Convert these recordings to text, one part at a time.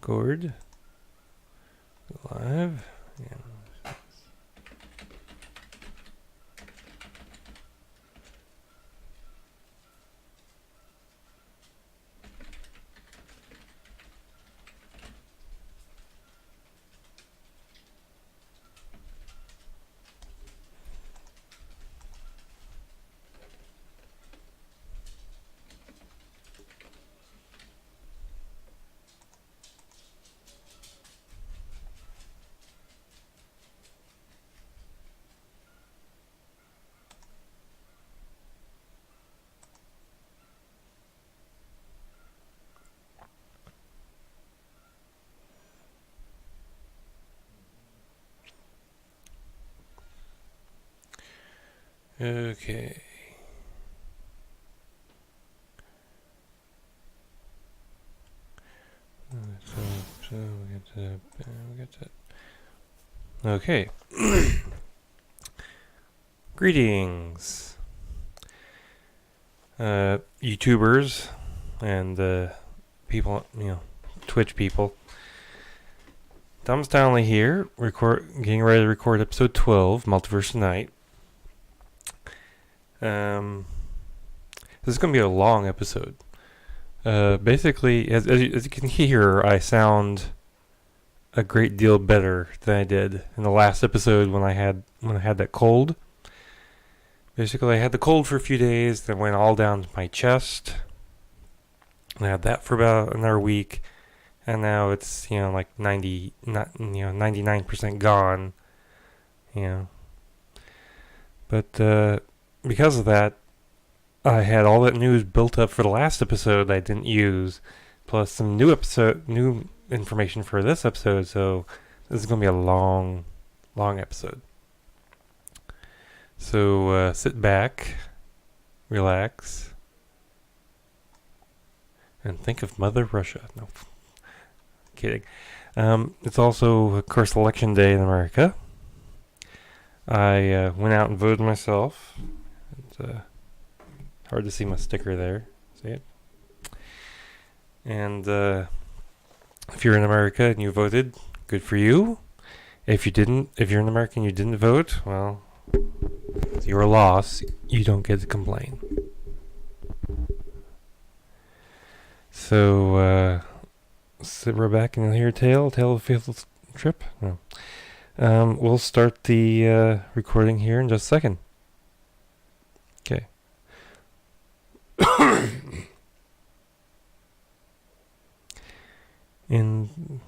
Discord live. Yeah. Okay. So we get to. Okay. Greetings, YouTubers and people, Twitch people. Tom Stanley here, getting ready to record episode 12, Multiverse Tonight. This is going to be a long episode. Basically, as you can hear, I sound a great deal better than I did in the last episode when I had that cold. Basically, I had the cold for a few days, then went all down to my chest. I had that for about another week, and now it's like 99% gone. But because of that, I had all that news built up for the last episode that I didn't use, plus some new information for this episode. So this is gonna be a long episode. So sit back, relax, and think of Mother Russia. No, kidding. It's also, of course, election day in America. I went out and voted myself. It's hard to see my sticker there. See it? And if you're in America and you voted, good for you. If you're in America and you didn't vote, well, it's your loss. You don't get to complain. So sit right back and hear a tale of a field trip. No. We'll start the recording here in just a second. Okay. In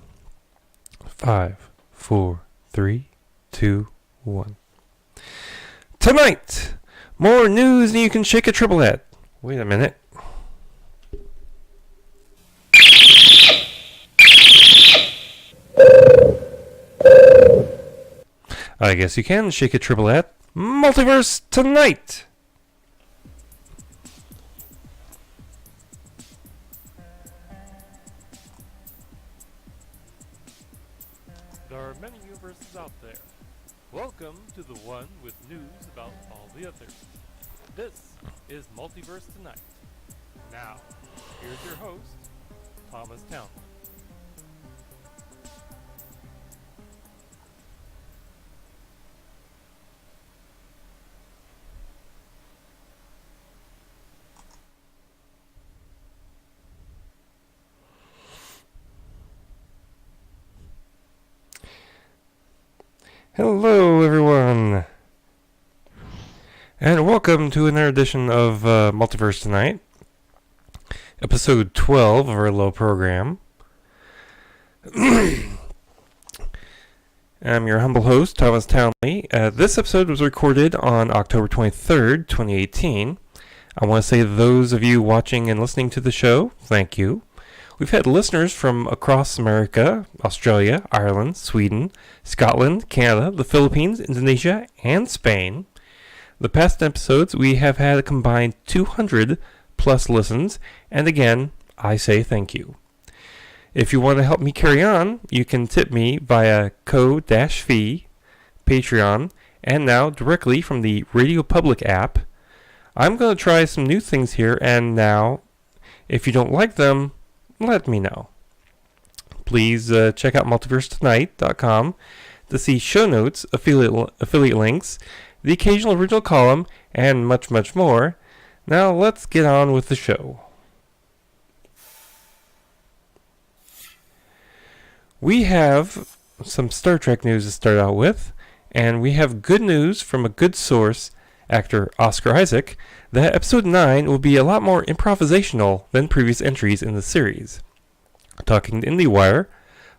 5, 4, 3, 2, 1. Tonight, more news than you can shake a triple at. Wait a minute. I guess you can shake a triple at Multiverse Tonight. There are many universes out there. Welcome to the one with news about all the others. This is Multiverse Tonight. Now, here's your host, Thomas Townley. Hello, everyone, and welcome to another edition of Multiverse Tonight, episode 12 of our little program. I'm your humble host, Thomas Townley. This episode was recorded on October 23rd, 2018. I want to say to those of you watching and listening to the show, thank you. We've had listeners from across America, Australia, Ireland, Sweden, Scotland, Canada, the Philippines, Indonesia, and Spain. The past episodes, we have had a combined 200 plus listens, and again, I say thank you. If you want to help me carry on, you can tip me via co-fee, Patreon, and now directly from the Radio Public app. I'm going to try some new things here, and now, if you don't like them, let me know. Please check out multiversetonight.com to see show notes, affiliate links, the occasional original column, and much, much more. Now let's get on with the show. We have some Star Trek news to start out with, and we have good news from a good source, actor Oscar Isaac, that episode 9 will be a lot more improvisational than previous entries in the series. Talking to IndieWire,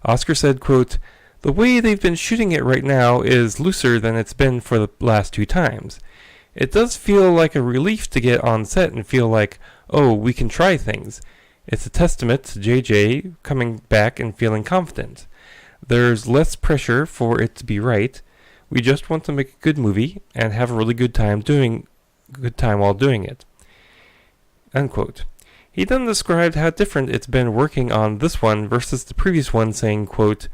Oscar said, quote, "The way they've been shooting it right now is looser than it's been for the last 2 times. It does feel like a relief to get on set and feel like, oh, we can try things. It's a testament to JJ coming back and feeling confident. There's less pressure for it to be right. We just want to make a good movie and have a really good time while doing it." Unquote. He then described how different it's been working on this one versus the previous one, saying, quote,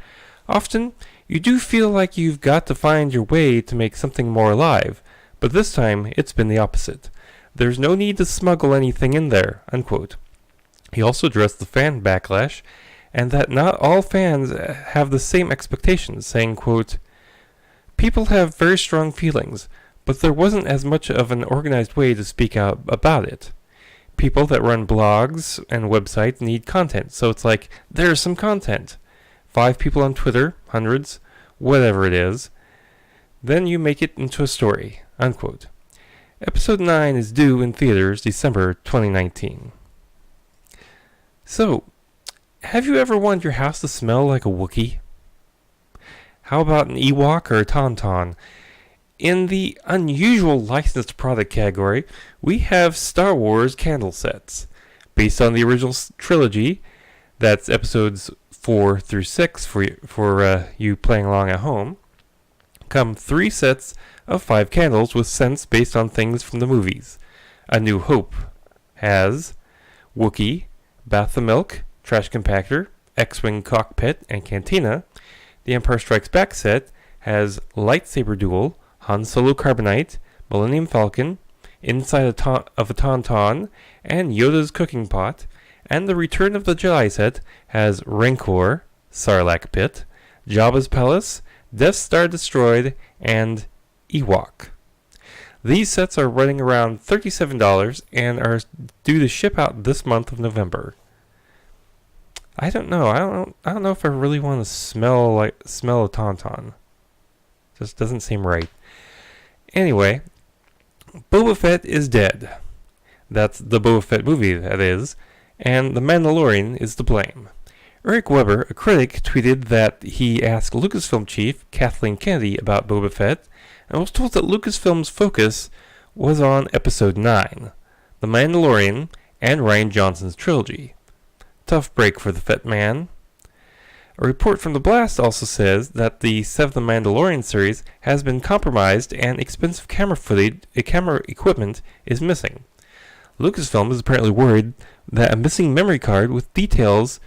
"Often, you do feel like you've got to find your way to make something more alive, but this time it's been the opposite. There's no need to smuggle anything in there." Unquote. He also addressed the fan backlash, and that not all fans have the same expectations, saying, quote, "People have very strong feelings, but there wasn't as much of an organized way to speak out about it. People that run blogs and websites need content, so it's like, there's some content. 5 people on Twitter, hundreds, whatever it is. Then you make it into a story." Unquote. Episode 9 is due in theaters December 2019. So, have you ever wanted your house to smell like a Wookiee? How about an Ewok or a Tauntaun? In the unusual licensed product category, we have Star Wars candle sets. Based on the original trilogy, that's episodes 4 through 6 for you playing along at home, come 3 sets of 5 candles with scents based on things from the movies. A New Hope has Wookiee, Bath the Milk, Trash Compactor, X-Wing Cockpit, and Cantina. The Empire Strikes Back set has Lightsaber Duel, Han Solo Carbonite, Millennium Falcon, Inside of a Tauntaun, and Yoda's Cooking Pot. And the Return of the Jedi set has Rancor, Sarlacc Pit, Jabba's Palace, Death Star Destroyed, and Ewok. These sets are running around $37 and are due to ship out this month of November. I don't know. I don't know if I really want to smell a Tauntaun. Just doesn't seem right. Anyway, Boba Fett is dead. That's the Boba Fett movie, that is. And The Mandalorian is to blame. Eric Weber, a critic, tweeted that he asked Lucasfilm chief Kathleen Kennedy about Boba Fett and was told that Lucasfilm's focus was on Episode 9, The Mandalorian, and Rian Johnson's trilogy. Tough break for the Fett man. A report from The Blast also says that the 7th Mandalorian series has been compromised and expensive camera equipment is missing. Lucasfilm is apparently worried that a missing memory card with details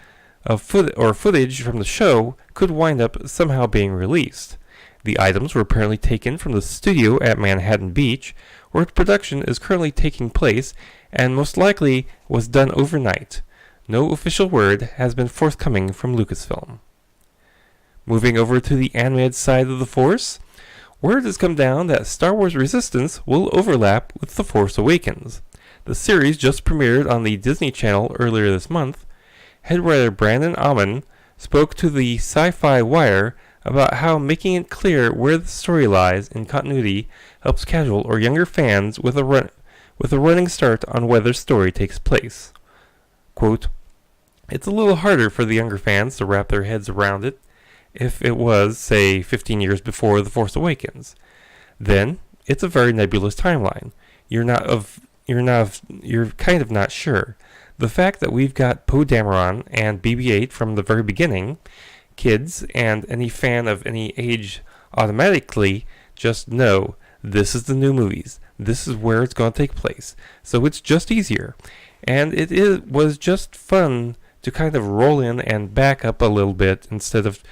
of footage from the show could wind up somehow being released. The items were apparently taken from the studio at Manhattan Beach, where production is currently taking place, and most likely was done overnight. No official word has been forthcoming from Lucasfilm. Moving over to the animated side of the Force, word has come down that Star Wars Resistance will overlap with The Force Awakens. The series just premiered on the Disney Channel earlier this month. Head writer Brandon Auman spoke to the Sci-Fi Wire about how making it clear where the story lies in continuity helps casual or younger fans with a running start on where the story takes place. Quote, "It's a little harder for the younger fans to wrap their heads around it if it was, say, 15 years before The Force Awakens. Then, it's a very nebulous timeline. You're kind of not sure. The fact that we've got Poe Dameron and BB-8 from the very beginning, kids and any fan of any age automatically just know this is the new movies. This is where it's going to take place. So it's just easier. And it was just fun to kind of roll in and back up a little bit instead of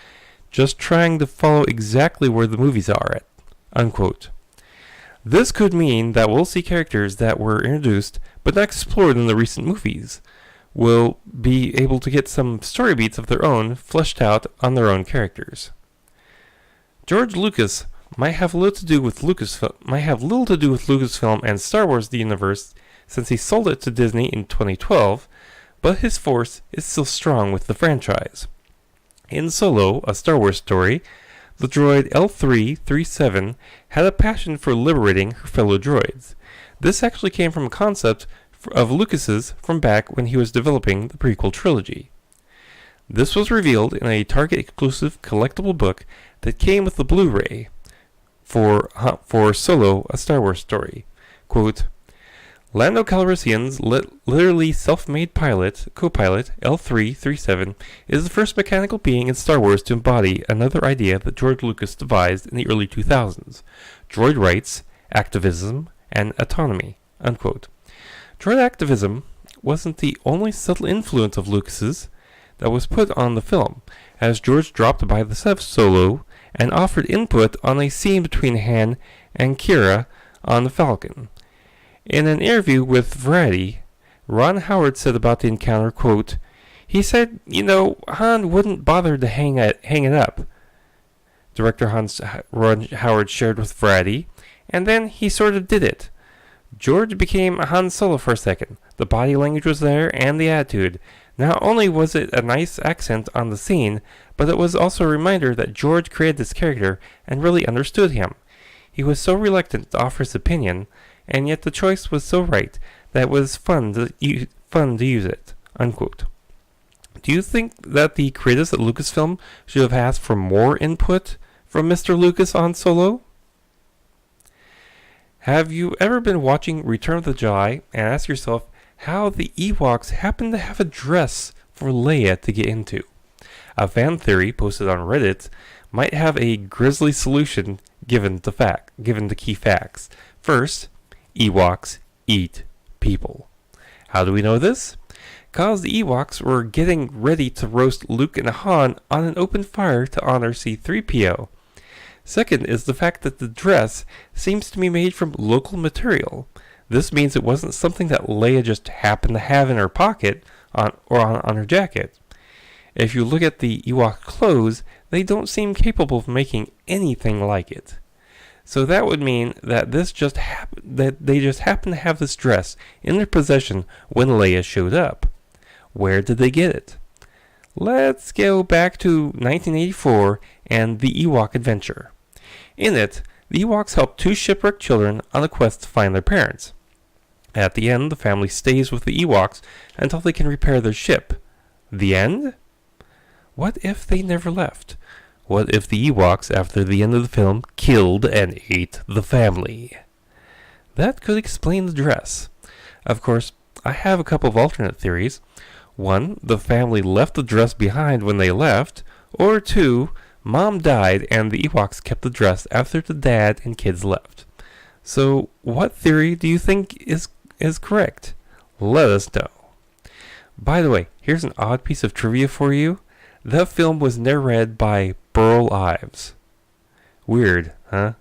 just trying to follow exactly where the movies are at." Unquote. This could mean that we'll see characters that were introduced but not explored in the recent movies. will be able to get some story beats of their own fleshed out on their own characters. George Lucas might have little to do with Lucasfilm and Star Wars the universe since he sold it to Disney in 2012, but his force is still strong with the franchise. In Solo, a Star Wars story, the droid L337 had a passion for liberating her fellow droids. This actually came from a concept of Lucas's from back when he was developing the prequel trilogy. This was revealed in a Target-exclusive collectible book that came with the Blu-ray for Solo, a Star Wars story. Quote, Lando Calrissian's literally self-made co-pilot, L337, is the first mechanical being in Star Wars to embody another idea that George Lucas devised in the early 2000s, droid rights, activism, and autonomy, unquote. Droid activism wasn't the only subtle influence of Lucas's that was put on the film, as George dropped by the set of Solo and offered input on a scene between Han and Kira on the Falcon. In an interview with Variety, Ron Howard said about the encounter, quote, he said, Han wouldn't bother to hang it up. Director Ron Howard shared with Variety, and then he sort of did it. George became Han Solo for a second. The body language was there and the attitude. Not only was it a nice accent on the scene, but it was also a reminder that George created this character and really understood him. He was so reluctant to offer his opinion, and yet the choice was so right that it was fun to use it, unquote. Do you think that the creators at Lucasfilm should have asked for more input from Mr. Lucas on Solo? Have you ever been watching Return of the Jedi and asked yourself how the Ewoks happen to have a dress for Leia to get into? A fan theory posted on Reddit might have a grisly solution given the key facts. First, Ewoks eat people. How do we know this? Because the Ewoks were getting ready to roast Luke and Han on an open fire to honor C-3PO. Second is the fact that the dress seems to be made from local material. This means it wasn't something that Leia just happened to have in her pocket on her jacket. If you look at the Ewok clothes, they don't seem capable of making anything like it. So that would mean that they just happened to have this dress in their possession when Leia showed up. Where did they get it? Let's go back to 1984 and the Ewok Adventure. In it, the Ewoks help two shipwrecked children on a quest to find their parents. At the end, the family stays with the Ewoks until they can repair their ship. The end? What if they never left? What if the Ewoks, after the end of the film, killed and ate the family? That could explain the dress. Of course, I have a couple of alternate theories. One, the family left the dress behind when they left. Or two, Mom died and the Ewoks kept the dress after the dad and kids left. So, what theory do you think is correct? Let us know. By the way, here's an odd piece of trivia for you. The film was narrated by Burl Ives. Weird, huh?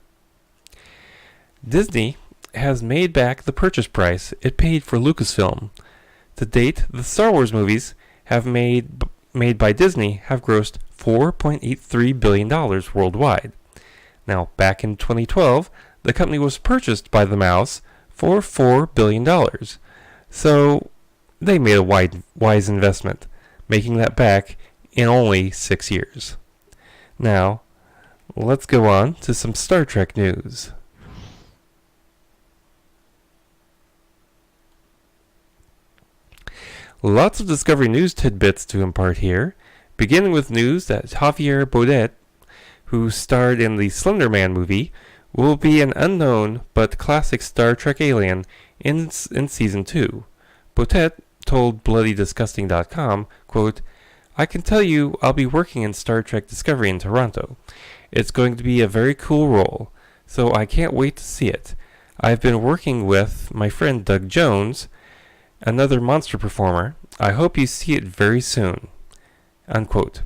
Disney has made back the purchase price it paid for Lucasfilm. To date, the Star Wars movies made by Disney have grossed $4.83 billion worldwide. Now, back in 2012, the company was purchased by the Mouse for $4 billion. So, they made a wise investment, making that back in only 6 years. Now, let's go on to some Star Trek news. Lots of Discovery News tidbits to impart here, beginning with news that Javier Bodet, who starred in the Slender Man movie, will be an unknown but classic Star Trek alien in Season 2. Bodet told BloodyDisgusting.com, quote, I can tell you I'll be working in Star Trek Discovery in Toronto. It's going to be a very cool role, so I can't wait to see it. I've been working with my friend Doug Jones, another monster performer. I hope you see it very soon. Unquote.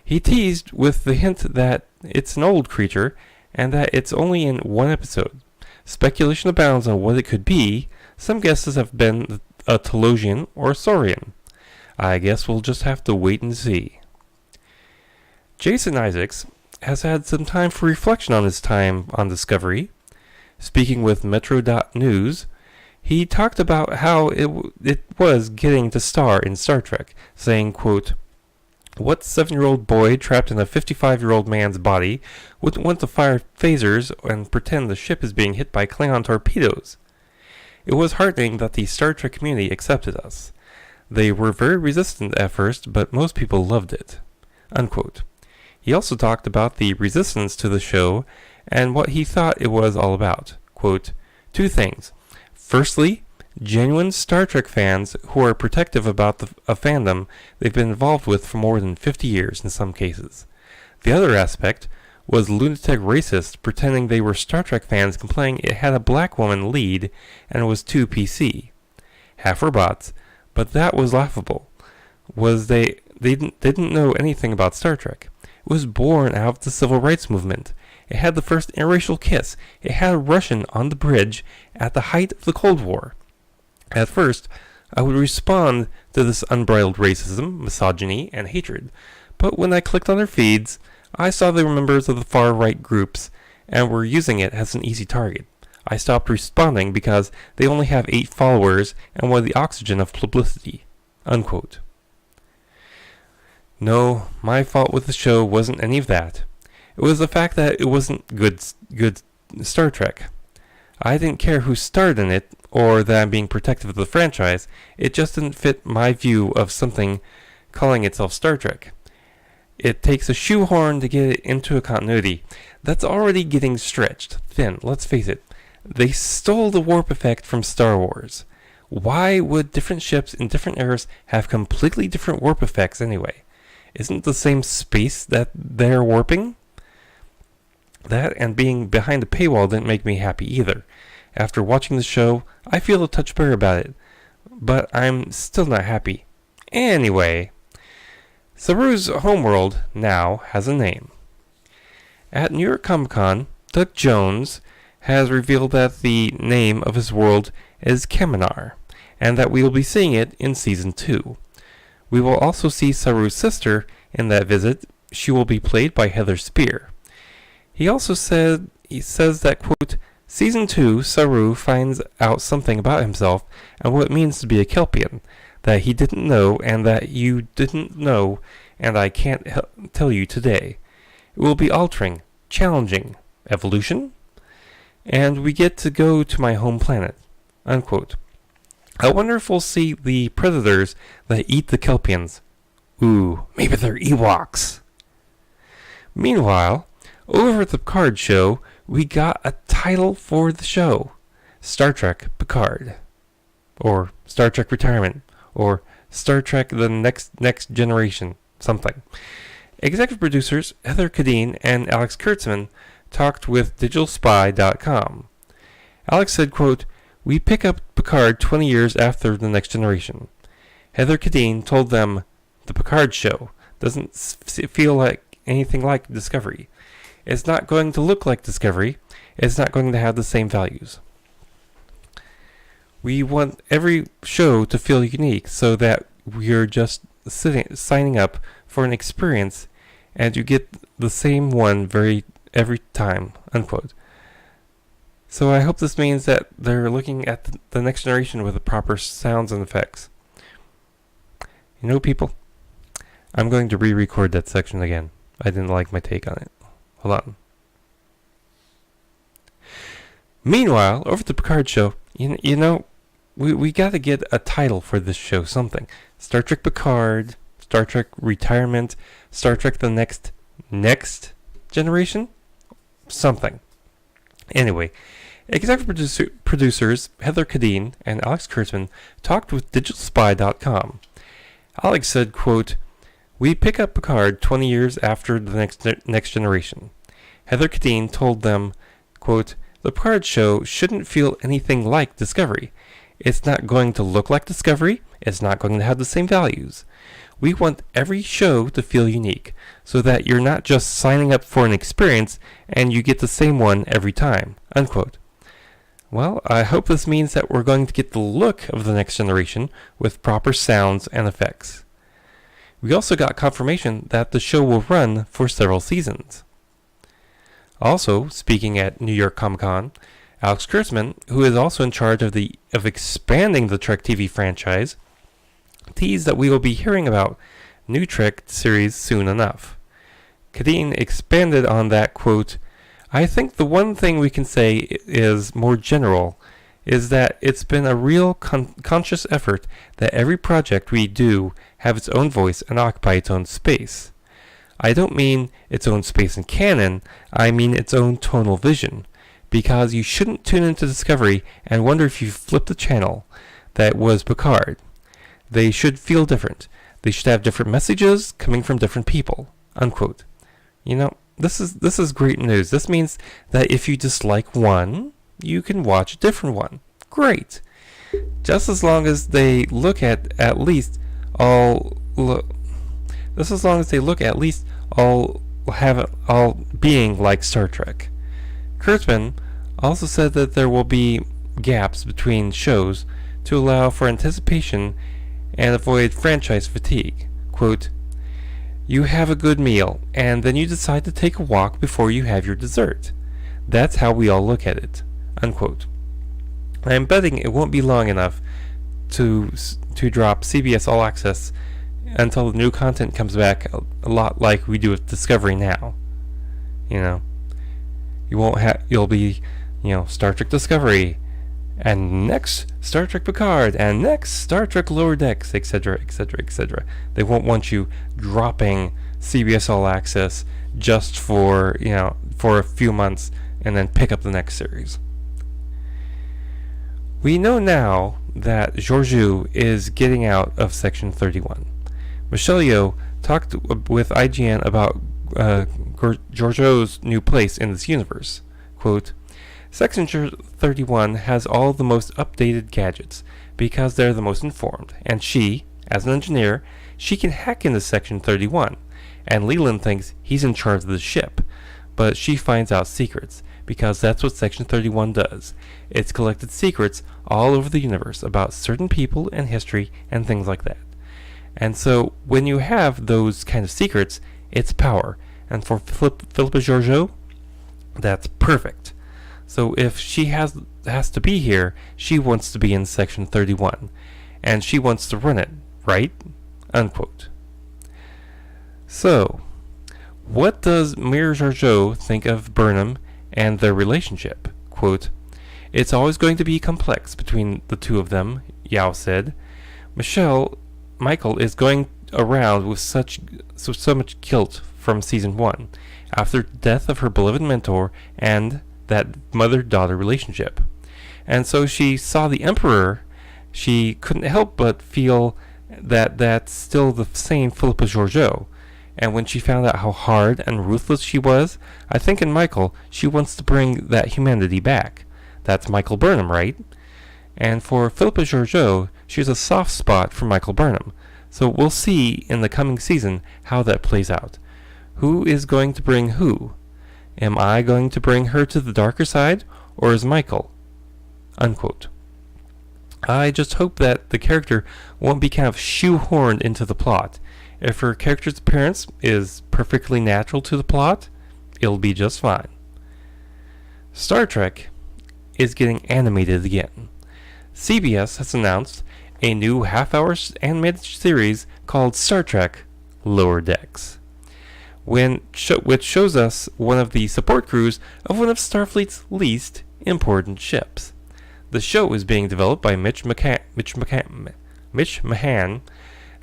He teased with the hint that it's an old creature and that it's only in one episode. Speculation abounds on what it could be. Some guesses have been a Telosian or a Saurian. I guess we'll just have to wait and see. Jason Isaacs has had some time for reflection on his time on Discovery. Speaking with Metro.News, he talked about how it was getting to star in Star Trek, saying, quote, "What 7-year-old boy trapped in a 55-year-old man's body wouldn't want to fire phasers and pretend the ship is being hit by Klingon torpedoes? It was heartening that the Star Trek community accepted us. They were very resistant at first, but most people loved it." Unquote. He also talked about the resistance to the show and what he thought it was all about. Quote, "Two things. Firstly, genuine Star Trek fans who are protective about a fandom they've been involved with for more than 50 years in some cases. The other aspect was lunatic racists pretending they were Star Trek fans complaining it had a black woman lead and was too PC. Half were bots, but that was laughable. They didn't know anything about Star Trek. It was born out of the civil rights movement. It had the first interracial kiss. It had a Russian on the bridge at the height of the Cold War. At first, I would respond to this unbridled racism, misogyny, and hatred, but when I clicked on their feeds, I saw they were members of the far-right groups and were using it as an easy target. I stopped responding because they only have 8 followers and were the oxygen of publicity." Unquote. No, my fault with the show wasn't any of that. It was the fact that it wasn't good Star Trek. I didn't care who starred in it, or that I'm being protective of the franchise. It just didn't fit my view of something calling itself Star Trek. It takes a shoehorn to get it into a continuity that's already getting stretched thin, let's face it. They stole the warp effect from Star Wars. Why would different ships in different eras have completely different warp effects anyway? Isn't the same space that they're warping? That and being behind a paywall didn't make me happy either. After watching the show, I feel a touch better about it, but I'm still not happy. Anyway, Saru's homeworld now has a name. At New York Comic Con, Doug Jones has revealed that the name of his world is Kaminar, and that we will be seeing it in Season 2. We will also see Saru's sister in that visit. She will be played by Heather Spear. He says that, quote, "Season 2, Saru finds out something about himself and what it means to be a Kelpian, that he didn't know and that you didn't know, and I can't tell you today. It will be altering, challenging, evolution, and we get to go to my home planet." Unquote. I wonder if we'll see the predators that eat the Kelpians. Ooh, maybe they're Ewoks. Meanwhile, over at the Picard show, we got a title for the show. Star Trek Picard. Or Star Trek Retirement. Or Star Trek The Next Generation. Something. Executive producers Heather Kadeen and Alex Kurtzman talked with DigitalSpy.com. Alex said, quote, "We pick up Picard 20 years after The Next Generation." Heather Kadeen told them, "The Picard show doesn't feel like anything like Discovery. It's not going to look like Discovery. It's not going to have the same values. We want every show to feel unique so that we're just signing up for an experience and you get the same one every time." Unquote. So I hope this means that they're looking at the Next Generation with the proper sounds and effects. You know, people, I'm going to re-record that section again. I didn't like my take on it. Hold on. Meanwhile, over at the Picard show, you know, we got to get a title for this show, something. Star Trek Picard, Star Trek Retirement, Star Trek The Next Generation? Something. Anyway, executive producers Heather Kadeen and Alex Kurtzman talked with DigitalSpy.com. Alex said, quote, "We pick up Picard 20 years after The Next Generation." Heather Kadeen told them, quote, "The Picard show shouldn't feel anything like Discovery. It's not going to look like Discovery. It's not going to have the same values. We want every show to feel unique, so that you're not just signing up for an experience and you get the same one every time." Unquote. Well, I hope this means that we're going to get the look of The Next Generation with proper sounds and effects. We also got confirmation that the show will run for several seasons. Also, speaking at New York Comic Con, Alex Kurtzman, who is also in charge of expanding the Trek TV franchise, teased that we will be hearing about new Trek series soon enough. Kadeen expanded on that, quote, "I think the one thing we can say is more general, is that it's been a real conscious effort that every project we do have its own voice and occupy its own space. I don't mean its own space in canon, I mean its own tonal vision. Because you shouldn't tune into Discovery and wonder if you flipped the channel that was Picard. They should feel different. They should have different messages coming from different people." Unquote. You know, this is great news. This means that if you dislike one, you can watch a different one. Great. Just as long as they look at least all being like Star Trek. Kurtzman also said that there will be gaps between shows to allow for anticipation and avoid franchise fatigue. Quote, "You have a good meal, and then you decide to take a walk before you have your dessert. That's how we all look at it." Unquote. I'm betting it won't be long enough to drop CBS All Access until the new content comes back, a lot like we do with Discovery now. You know, you'll be, Star Trek Discovery, and next Star Trek Picard, and next Star Trek Lower Decks, etc., etc., etc. They won't want you dropping CBS All Access just for a few months and then pick up the next series. We know now that Georgiou is getting out of Section 31. Michelle Yeoh talked with IGN about Georgiou's new place in this universe. Quote, "Section 31 has all the most updated gadgets because they're the most informed, and she, as an engineer, she can hack into Section 31, and Leland thinks he's in charge of the ship, but she finds out secrets, because that's what Section 31 does. It's collected secrets all over the universe about certain people and history and things like that. And so when you have those kind of secrets, it's power. And for Philippa Georgiou, that's perfect. So if she has to be here, she wants to be in Section 31, and she wants to run it, right?" Unquote. So, what does Mir Georgiou think of Burnham and their relationship? Quote, "It's always going to be complex between the two of them," Yao said. Michael is going around with so much guilt from season 1, after the death of her beloved mentor and that mother-daughter relationship. And so she saw the Emperor, she couldn't help but feel that that's still the same Philippa Georgiou. And when she found out how hard and ruthless she was, I think in Michael, she wants to bring that humanity back. That's Michael Burnham, right? And for Philippa Georgiou, she has a soft spot for Michael Burnham. So we'll see in the coming season how that plays out. Who is going to bring who? Am I going to bring her to the darker side, or is Michael? Unquote. I just hope that the character won't be kind of shoehorned into the plot. If her character's appearance is perfectly natural to the plot, it'll be just fine. Star Trek is getting animated again. CBS has announced a new half-hour animated series called Star Trek Lower Decks, which shows us one of the support crews of one of Starfleet's least important ships. The show is being developed by Mitch Mahan,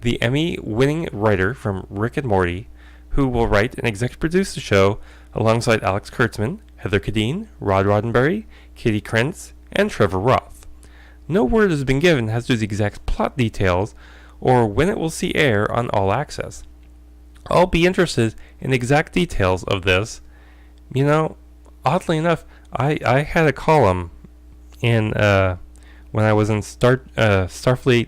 the Emmy-winning writer from Rick and Morty, who will write and executive produce the show alongside Alex Kurtzman, Heather Kadeen, Rod Roddenberry, Katie Krentz, and Trevor Roth. No word has been given as to the exact plot details or when it will see air on All Access. I'll be interested in exact details of this. Oddly enough, I had a column in when I was in Starfleet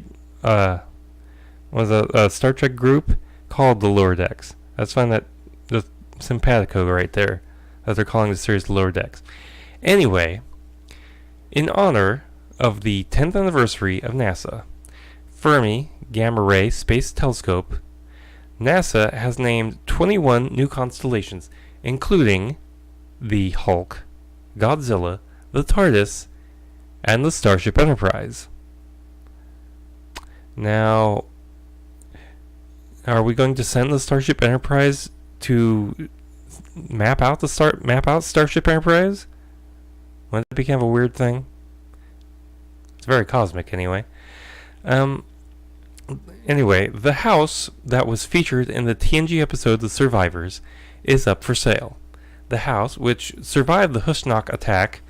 was a Star Trek group called the Lower Decks. I just find that just simpatico right there, that they're calling the series Lower Decks. Anyway, in honor of the 10th anniversary of NASA, Fermi Gamma Ray Space Telescope, NASA has named 21 new constellations, including the Hulk, Godzilla, the TARDIS, and the Starship Enterprise. Now, are we going to send the Starship Enterprise to map out Starship Enterprise? Wouldn't that be kind of a weird thing? It's very cosmic, anyway. Anyway, the house that was featured in the TNG episode The Survivors is up for sale. The house, which survived the Hushnok attack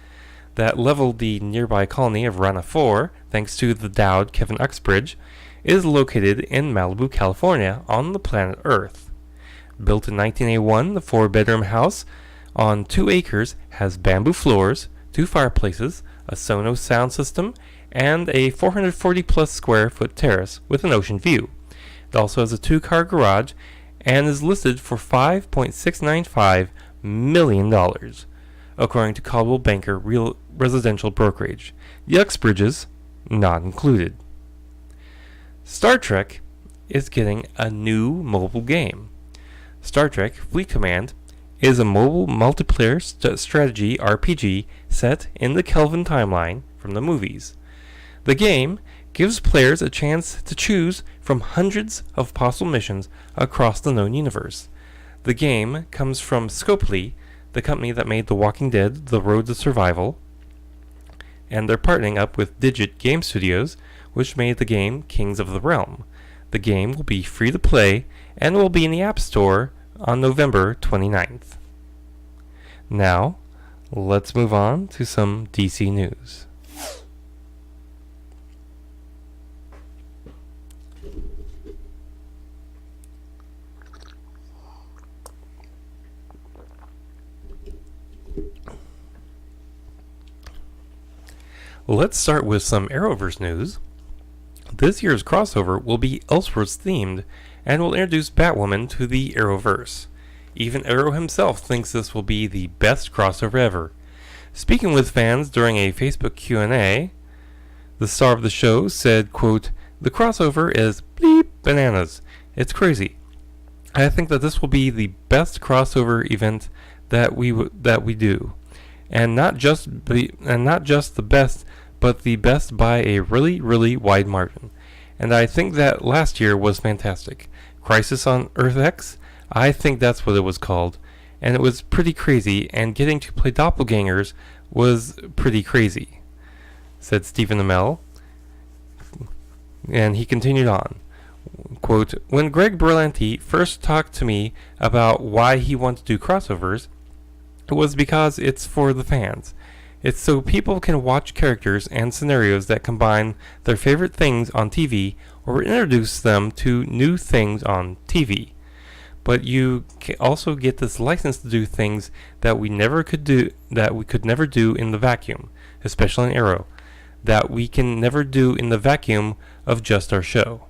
that leveled the nearby colony of Rana 4, thanks to the Dowd Kevin Uxbridge, is located in Malibu, California, on the planet Earth. Built in 1981, the 4-bedroom house on 2 acres has bamboo floors, 2 fireplaces, a Sonos sound system, and a 440-plus square foot terrace with an ocean view. It also has a 2-car garage and is listed for $5.695 million, according to Coldwell Banker Real Residential Brokerage. The Uxbridges not included. Star Trek is getting a new mobile game. Star Trek Fleet Command is a mobile multiplayer strategy RPG set in the Kelvin timeline from the movies. The game gives players a chance to choose from hundreds of possible missions across the known universe. The game comes from Scopely, the company that made The Walking Dead: The Road to Survival, and they're partnering up with Digit Game Studios, which made the game Kings of the Realm. The game will be free to play and will be in the App Store on November 29th. Now, let's move on to some DC news. Let's start with some Arrowverse news. This year's crossover will be Elseworlds themed and will introduce Batwoman to the Arrowverse. Even Arrow himself thinks this will be the best crossover ever. Speaking with fans during a Facebook Q&A, the star of the show said, quote, "The crossover is bleep bananas. It's crazy. I think that this will be the best crossover event that we do, and not just the best, but the best by a really, really wide margin. And I think that last year was fantastic. Crisis on Earth X, I think that's what it was called, and it was pretty crazy, and getting to play doppelgangers was pretty crazy," said Stephen Amell. And he continued on, quote, "When Greg Berlanti first talked to me about why he wanted to do crossovers, it was because it's for the fans. It's so people can watch characters and scenarios that combine their favorite things on TV or introduce them to new things on TV. But you also get this license to do things that we could never do in the vacuum, especially in Arrow, that we can never do in the vacuum of just our show."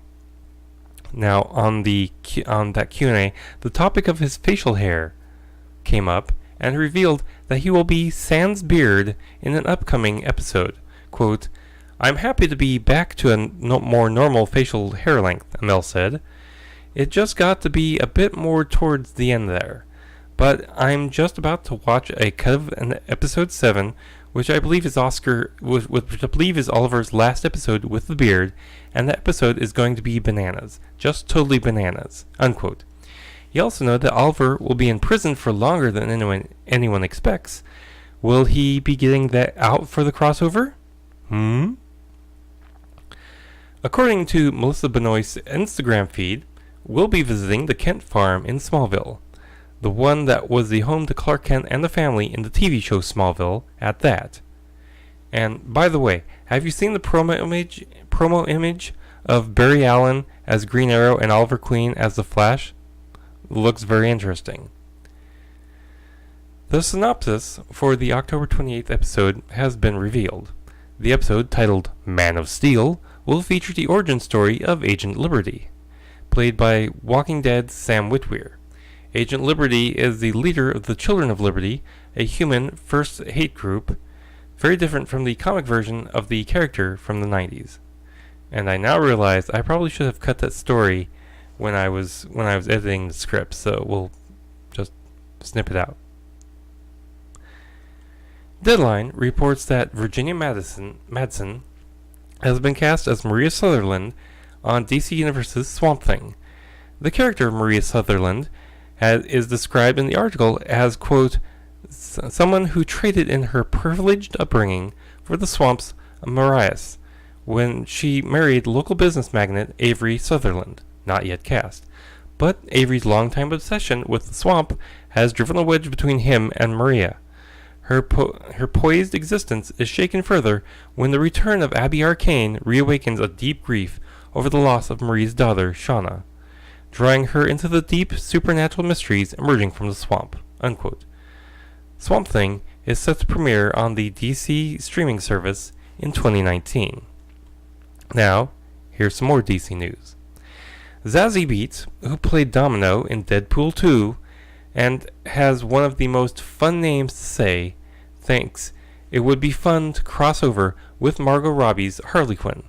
Now, on that Q&A, the topic of his facial hair came up, and revealed that he will be sans beard in an upcoming episode. Quote, "I'm happy to be back to a more normal facial hair length," Amell said. "It just got to be a bit more towards the end there. But I'm just about to watch a cut of episode 7, which I believe is Oliver's last episode with the beard, and that episode is going to be bananas. Just totally bananas," unquote. He also noted that Oliver will be in prison for longer than anyone expects. Will he be getting that out for the crossover? According to Melissa Benoist's Instagram feed, we'll be visiting the Kent farm in Smallville, the one that was the home to Clark Kent and the family in the TV show Smallville at that. And by the way, have you seen the promo image of Barry Allen as Green Arrow and Oliver Queen as the Flash? Looks very interesting. The synopsis for the October 28th episode has been revealed. The episode, titled Man of Steel, will feature the origin story of Agent Liberty, played by Walking Dead's Sam Witwer. Agent Liberty is the leader of the Children of Liberty, a human first hate group, very different from the comic version of the character from the 90s. And I now realize I probably should have cut that story when I was editing the script, so we'll just snip it out. Deadline reports that Virginia Madsen has been cast as Maria Sutherland on DC Universe's Swamp Thing. The character of Maria Sutherland is described in the article as, quote, someone who traded in her privileged upbringing for the swamp's Marias when she married local business magnate Avery Sutherland, not yet cast. But Avery's longtime obsession with the swamp has driven a wedge between him and Maria. Her poised existence is shaken further when the return of Abby Arcane reawakens a deep grief over the loss of Marie's daughter, Shauna, drawing her into the deep supernatural mysteries emerging from the swamp, unquote. Swamp Thing is set to premiere on the DC streaming service in 2019. Now, here's some more DC news. Zazie Beetz, who played Domino in Deadpool 2 and has one of the most fun names to say, thinks it would be fun to cross over with Margot Robbie's Harley Quinn.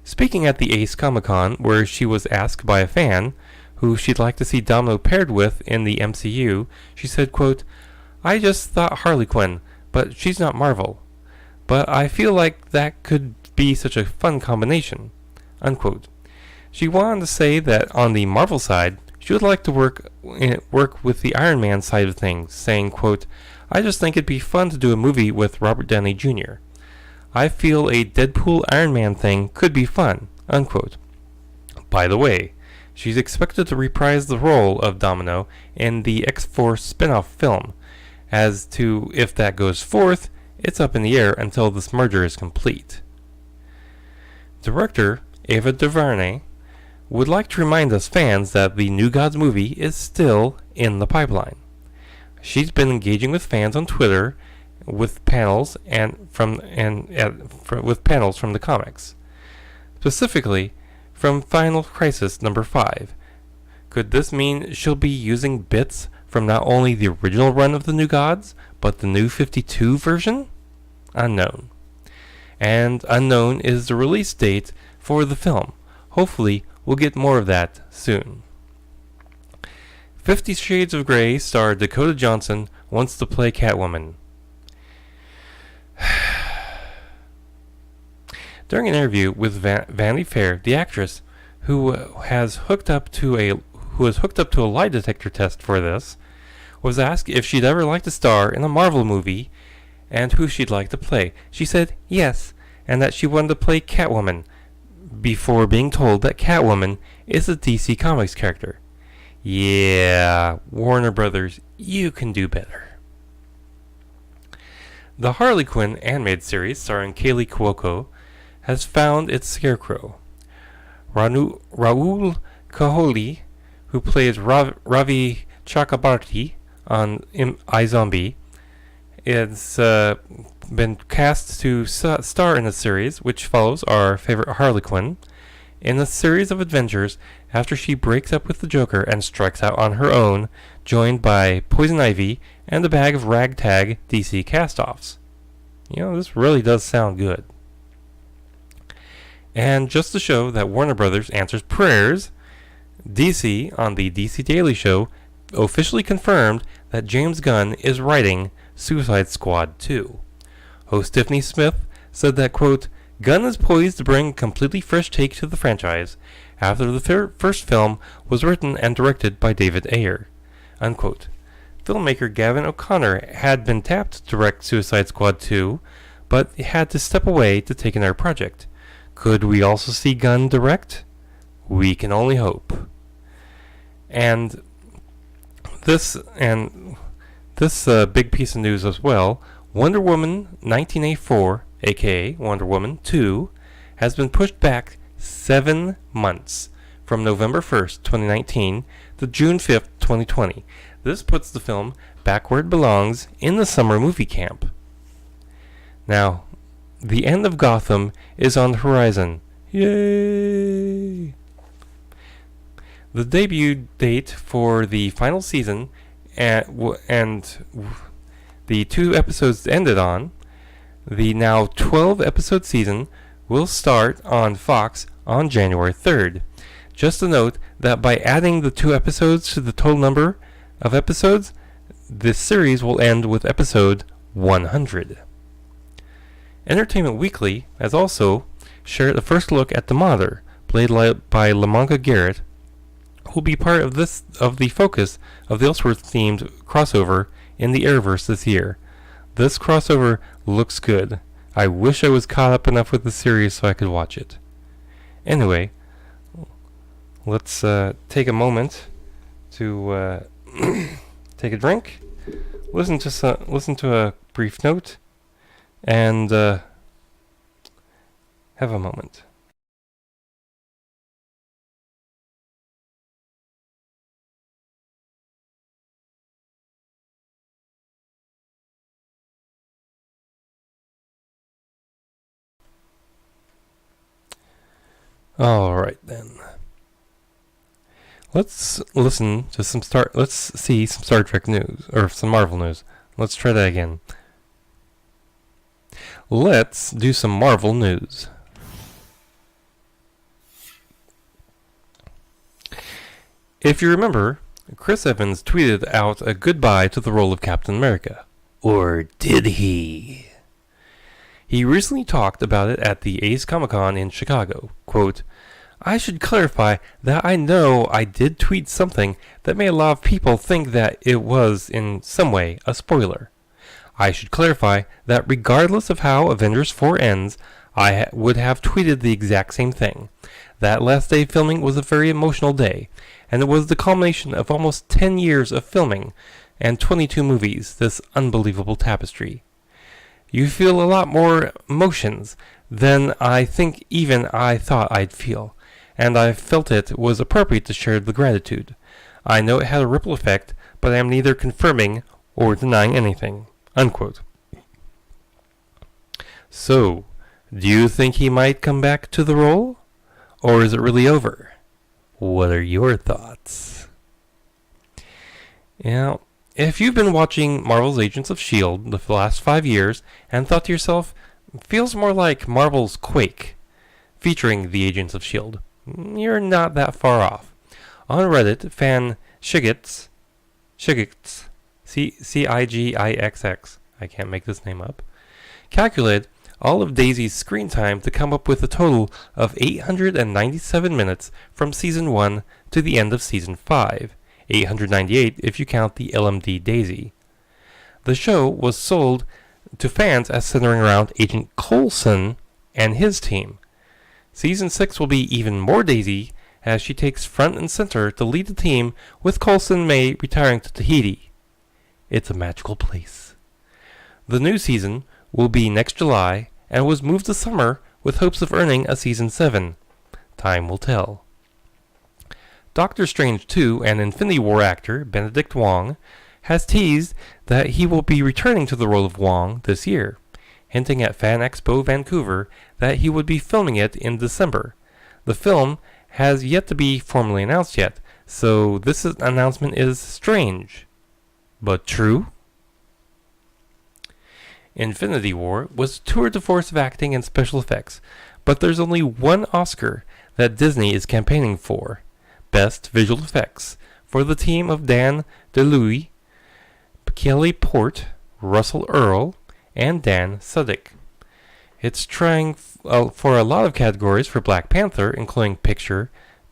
Speaking at the Ace Comic-Con, where she was asked by a fan who she'd like to see Domino paired with in the MCU, she said, quote, I just thought Harley Quinn, but she's not Marvel. But I feel like that could be such a fun combination, unquote. She went on to say that on the Marvel side, she would like to work with the Iron Man side of things, saying, quote, I just think it'd be fun to do a movie with Robert Downey Jr. I feel a Deadpool Iron Man thing could be fun, unquote. By the way, she's expected to reprise the role of Domino in the X-Force spin-off film. As to if that goes forth, it's up in the air until this merger is complete. Director Ava DuVernay would like to remind us fans that the New Gods movie is still in the pipeline. She's been engaging with fans on Twitter with panels from the comics, specifically from Final Crisis number 5. Could this mean she'll be using bits from not only the original run of the New Gods, but the New 52 version? Unknown. And unknown is the release date for the film. Hopefully, we'll get more of that soon. 50 Shades of Grey star Dakota Johnson wants to play Catwoman. During an interview with Vanity Fair, the actress, who was hooked up to a lie detector test for this, was asked if she'd ever like to star in a Marvel movie and who she'd like to play. She said yes, and that she wanted to play Catwoman, before being told that Catwoman is a DC Comics character. Yeah, Warner Brothers, you can do better. The Harley Quinn animated series starring Kaley Cuoco has found its scarecrow. Raul Kaholi, who plays Ravi Chakrabarti on iZombie, has been cast to star in a series which follows our favorite Harley Quinn in a series of adventures after she breaks up with the Joker and strikes out on her own, joined by Poison Ivy and a bag of ragtag DC cast-offs. You know, this really does sound good. And just to show that Warner Brothers answers prayers, DC, on the DC Daily Show, officially confirmed that James Gunn is writing Suicide Squad 2. Host Tiffany Smith said that, quote, Gunn is poised to bring a completely fresh take to the franchise after the first film was written and directed by David Ayer, unquote. Filmmaker Gavin O'Connor had been tapped to direct Suicide Squad 2, but had to step away to take another project. Could we also see Gunn direct? We can only hope. And this big piece of news as well, Wonder Woman 1984, aka Wonder Woman 2, has been pushed back 7 months from November 1st, 2019 to June 5th, 2020. This puts the film back where it belongs, in the summer movie camp. Now, the end of Gotham is on the horizon. Yay! The debut date for the final season and the 2 episodes ended on, the now 12-episode season will start on Fox on January 3rd. Just a note that by adding the 2 episodes to the total number of episodes, this series will end with episode 100. Entertainment Weekly has also shared a first look at the Monitor, played by Lamanga Garrett, who will be part of the focus of the Elseworlds-themed crossover in the Arrowverse this year. This crossover looks good. I wish I was caught up enough with the series so I could watch it. Anyway, let's take a moment to take a drink, listen to a brief note, and have a moment. All right then. Let's see some Star Trek news or some Marvel news. Let's try that again. Let's do some Marvel news. If you remember, Chris Evans tweeted out a goodbye to the role of Captain America. Or did he? He recently talked about it at the Ace Comic-Con in Chicago. Quote, I should clarify that I know I did tweet something that made a lot of people think that it was, in some way, a spoiler. I should clarify that regardless of how Avengers 4 ends, I would have tweeted the exact same thing. That last day of filming was a very emotional day, and it was the culmination of almost 10 years of filming and 22 movies, this unbelievable tapestry. You feel a lot more emotions than I think even I thought I'd feel, and I felt it was appropriate to share the gratitude. I know it had a ripple effect, but I am neither confirming or denying anything. Unquote. So, do you think he might come back to the role? Or is it really over? What are your thoughts? Now, if you've been watching Marvel's Agents of S.H.I.E.L.D. the last 5 years and thought to yourself, feels more like Marvel's Quake, featuring the Agents of S.H.I.E.L.D., you're not that far off. On Reddit, fan Cigix, C-I-G-I-X-X, I can't make this name up, calculated all of Daisy's screen time to come up with a total of 897 minutes from Season 1 to the end of Season 5. 898 if you count the LMD Daisy. The show was sold to fans as centering around Agent Coulson and his team. Season 6 will be even more Daisy as she takes front and center to lead the team, with Coulson May retiring to Tahiti. It's a magical place. The new season will be next July and was moved to summer with hopes of earning a Season 7. Time will tell. Doctor Strange 2 and Infinity War actor Benedict Wong has teased that he will be returning to the role of Wong this year, hinting at Fan Expo Vancouver that he would be filming it in December. The film has yet to be formally announced yet, so this announcement is strange, but true. Infinity War was a tour de force of acting and special effects, but there's only one Oscar that Disney is campaigning for: Best Visual Effects, for the team of Dan DeLuise, Kelly Port, Russell Earl, and Dan Sudik. It's trying for a lot of categories for Black Panther, including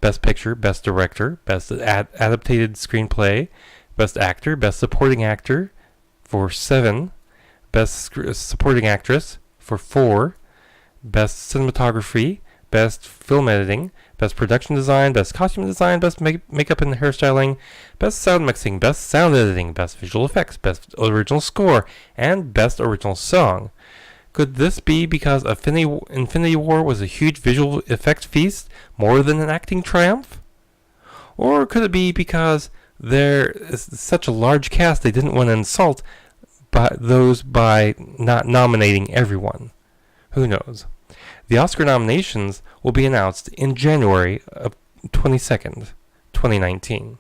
Best Picture, Best Director, Best Adapted Screenplay, Best Actor, Best Supporting Actor for 7, Best Supporting Actress for 4, Best Cinematography, Best Film Editing, Best Production Design, Best Costume Design, Best Makeup and Hairstyling, Best Sound Mixing, Best Sound Editing, Best Visual Effects, Best Original Score, and Best Original Song. Could this be because Infinity War was a huge visual effects feast more than an acting triumph? Or could it be because there is such a large cast they didn't want to insult those by not nominating everyone? Who knows? The Oscar nominations will be announced in January of 22nd, 2019.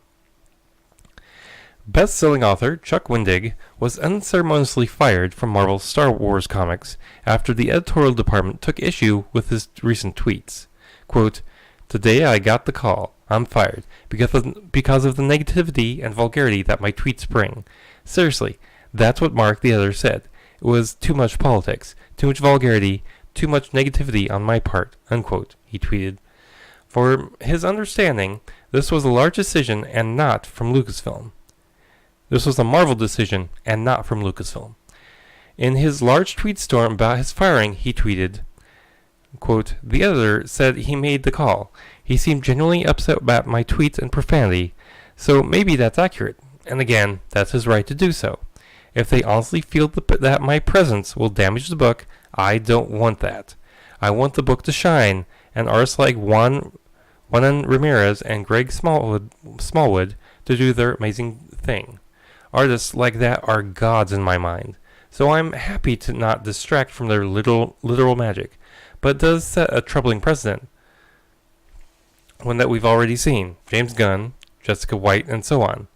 Best-selling author Chuck Wendig was unceremoniously fired from Marvel's Star Wars comics after the editorial department took issue with his recent tweets. Quote, "Today I got the call. I'm fired because of the negativity and vulgarity that my tweets bring. Seriously, that's what Mark the editor said. It was too much politics, too much vulgarity, too much negativity on my part, unquote, he tweeted. For his understanding, this was a large decision and not from Lucasfilm. This was a Marvel decision and not from Lucasfilm. In his large tweet storm about his firing, he tweeted, quote, the editor said he made the call. He seemed genuinely upset about my tweets and profanity, so maybe that's accurate. And again, that's his right to do so. If they honestly feel that my presence will damage the book, I don't want that. I want the book to shine, and artists like Juan Ramirez and Greg Smallwood to do their amazing thing. Artists like that are gods in my mind. So I'm happy to not distract from their literal magic, but it does set a troubling precedent, one that we've already seen, James Gunn, Jessica White, and so on,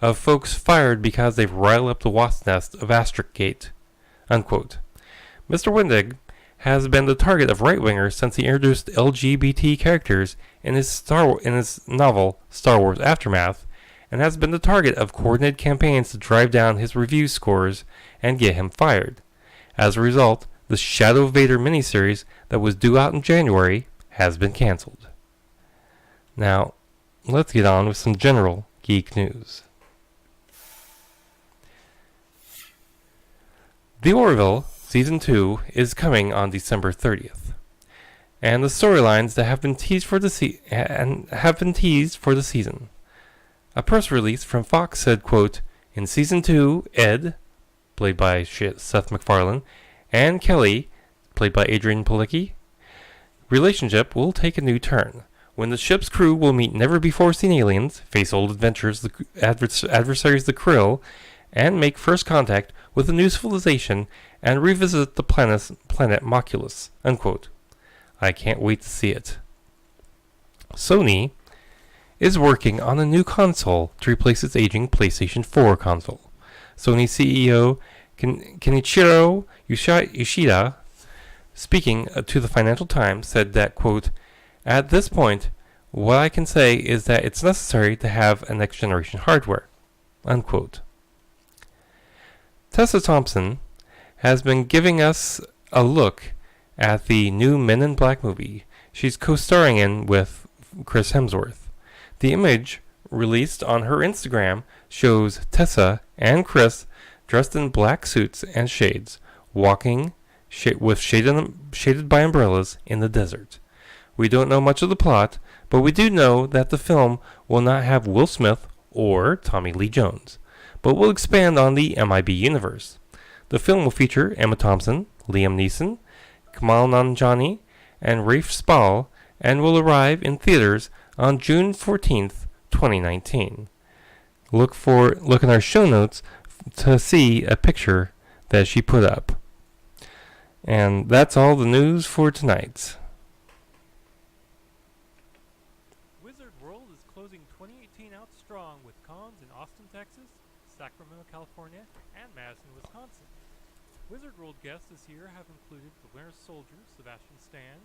of folks fired because they've riled up the wasp's nest of Astergate, unquote. Mr. Wendig has been the target of right-wingers since he introduced LGBT characters in his novel Star Wars Aftermath, and has been the target of coordinated campaigns to drive down his review scores and get him fired. As a result, the Shadow Vader miniseries that was due out in January has been cancelled. Now, let's get on with some general geek news. The Orville Season 2 is coming on December 30th, and the storylines that have been teased for the season. A press release from Fox said, quote, in Season 2, Ed, played by Seth MacFarlane, and Kelly, played by Adrian Palicki, relationship will take a new turn, when the ship's crew will meet never-before-seen aliens, face old adventures, the adversaries the Krill, and make first contact with a new civilization and revisit the planet Moculus, unquote. I can't wait to see it. Sony is working on a new console to replace its aging PlayStation 4 console. Sony CEO Kenichiro Yoshida, speaking to the Financial Times, said that, quote, at this point, what I can say is that it's necessary to have a next-generation hardware, unquote. Tessa Thompson has been giving us a look at the new Men in Black movie she's co-starring in with Chris Hemsworth. The image released on her Instagram shows Tessa and Chris dressed in black suits and shades, walking shaded by umbrellas in the desert. We don't know much of the plot, but we do know that the film will not have Will Smith or Tommy Lee Jones, but will expand on the MIB universe. The film will feature Emma Thompson, Liam Neeson, Kamal Nanjiani, and Rafe Spall, and will arrive in theaters on June 14th, 2019. Look in our show notes to see a picture that she put up. And that's all the news for tonight. Wizard World is closing 2018 out strong with cons in Austin, Texas, Sacramento, California, and Madison, Wisconsin. Wizard World guests this year have included the Winter Soldier, Sebastian Stan,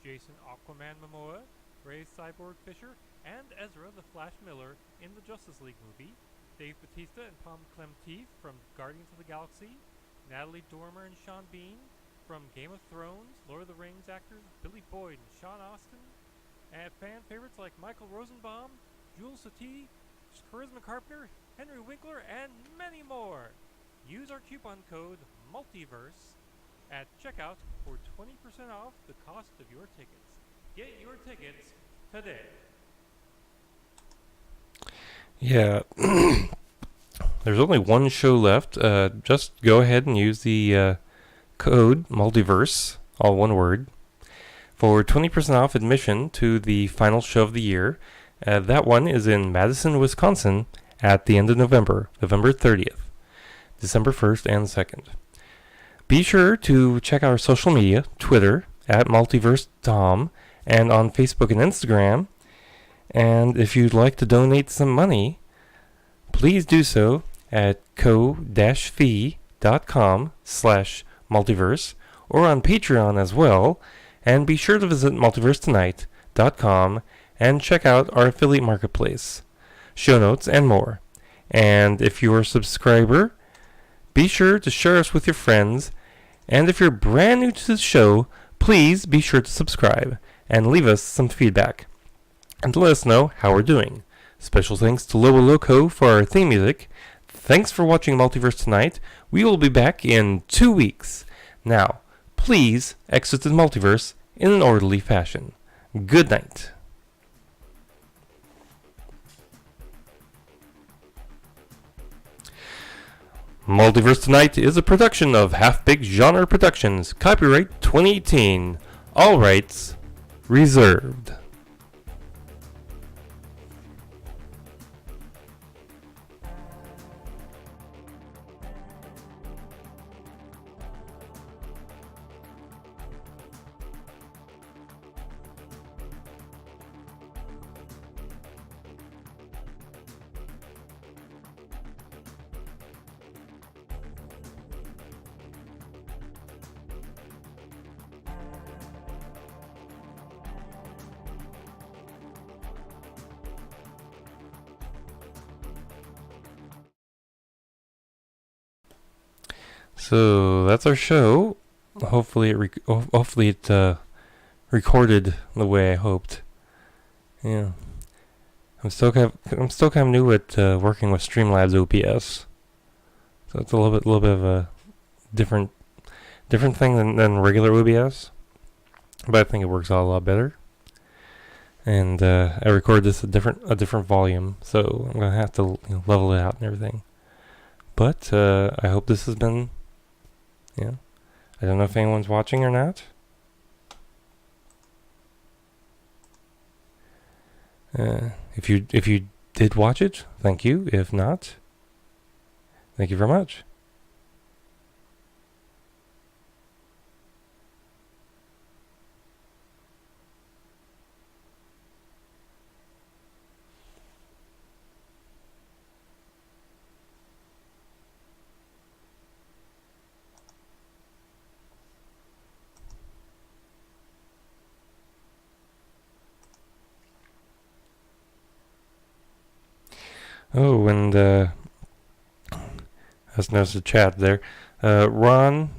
Jason Aquaman Momoa, Ray Cyborg Fisher, and Ezra the Flash Miller in the Justice League movie, Dave Bautista and Tom Clementief from Guardians of the Galaxy, Natalie Dormer and Sean Bean from Game of Thrones, Lord of the Rings actors Billy Boyd and Sean Astin, and fan favorites like Michael Rosenbaum, Jules Satie, Charisma Carpenter, Henry Winkler, and many more. Use our coupon code MULTIVERSE at checkout for 20% off the cost of your tickets. Get your tickets today. Yeah, there's only one show left. Just go ahead and use the code MULTIVERSE, all one word, for 20% off admission to the final show of the year. That one is in Madison, Wisconsin at the end of November, November 30th, December 1st and 2nd. Be sure to check our social media, Twitter, at MultiverseTom, and on Facebook and Instagram. And if you'd like to donate some money, please do so at ko-fi.com/multiverse or on Patreon as well. And be sure to visit multiversetonight.com and check out our affiliate marketplace, show notes, and more. And if you're a subscriber, be sure to share us with your friends. And if you're brand new to the show, please be sure to subscribe and leave us some feedback and let us know how we're doing. Special thanks to Lobo Loco for our theme music. Thanks for watching Multiverse Tonight. We will be back in 2 weeks. Now, please exit the multiverse in an orderly fashion. Good night. Multiverse Tonight is a production of Half-Baked Genre Productions. Copyright 2018. All rights reserved. So that's our show. Hopefully it recorded the way I hoped. Yeah, I'm still kind of new at working with Streamlabs OPS, so it's a little bit of a different thing than regular OBS, but I think it works out a lot better. And I record this at a different volume, so I'm gonna have to level it out and everything. But I hope this has been. Yeah, I don't know if anyone's watching or not. If you did watch it, thank you. If not, thank you very much. Oh, and let's notice the chat there. Ron,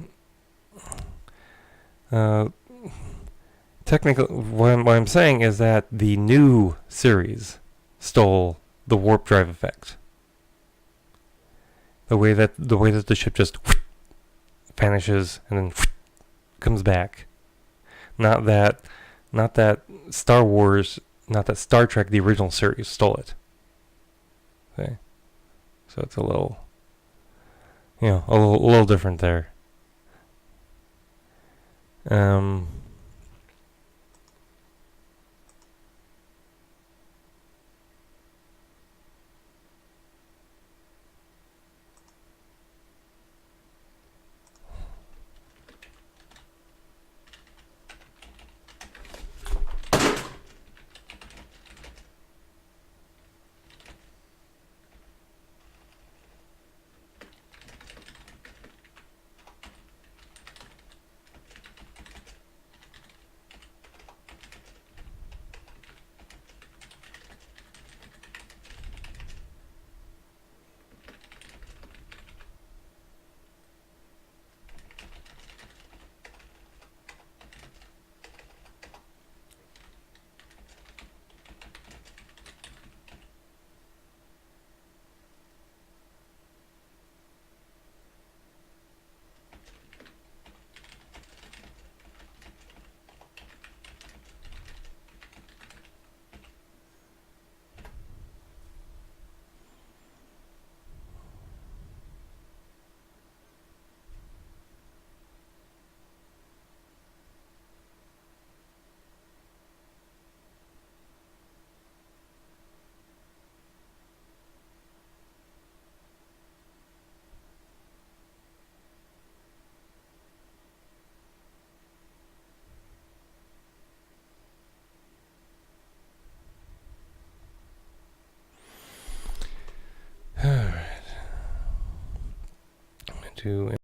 technically, what I'm saying is that the new series stole the warp drive effect. The way that the ship just vanishes and then comes back. Not that Star Wars, not that Star Trek, the original series, stole it. Okay. So it's a little, a little different there. All right. To